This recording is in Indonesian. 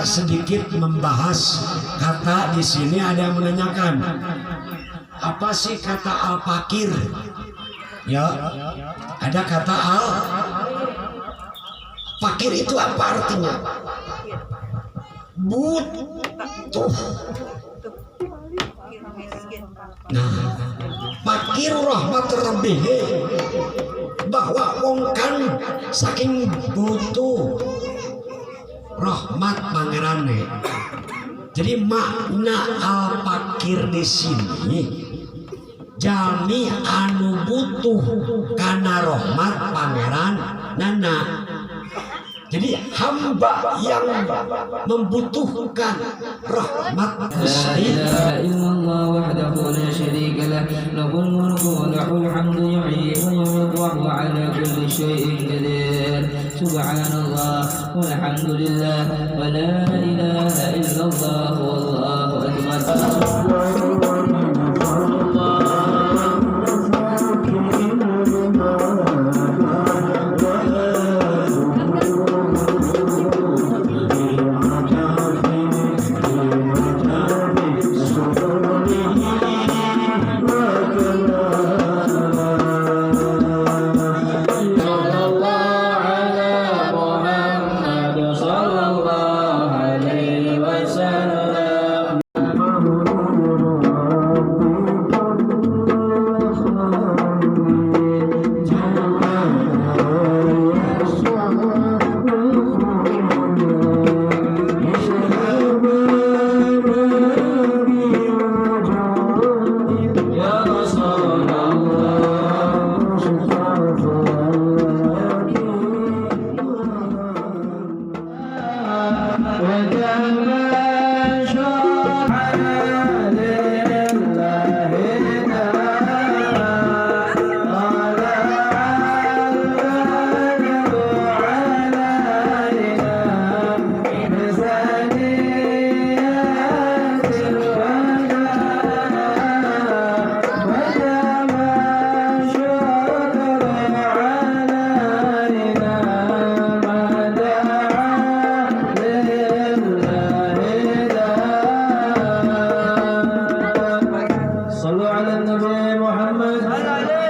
sedikit membahas kata di sini. Ada yang menanyakan, apa sih kata al-fakir? Ya, ada kata al-fakir itu apa artinya? Butuh. Nah, fakir rahmat terlebih bahwa wong kan saking butuh rahmat pangerane. Jadi makna al-fakir di sini jami anu butuh karena rahmat pangeran nana. Jadi hamba yang membutuhkan rahmat Gusti. La ilaha illallah wahdahu la syarika lah, lahul mulku wa lahul hamdu yuhyi wa yumiitu wa huwa ala kulli syai'in qadir. Subhanallah walhamdulillah wa la ilaha illallah wallahu akbar. صلوا على النبي محمد.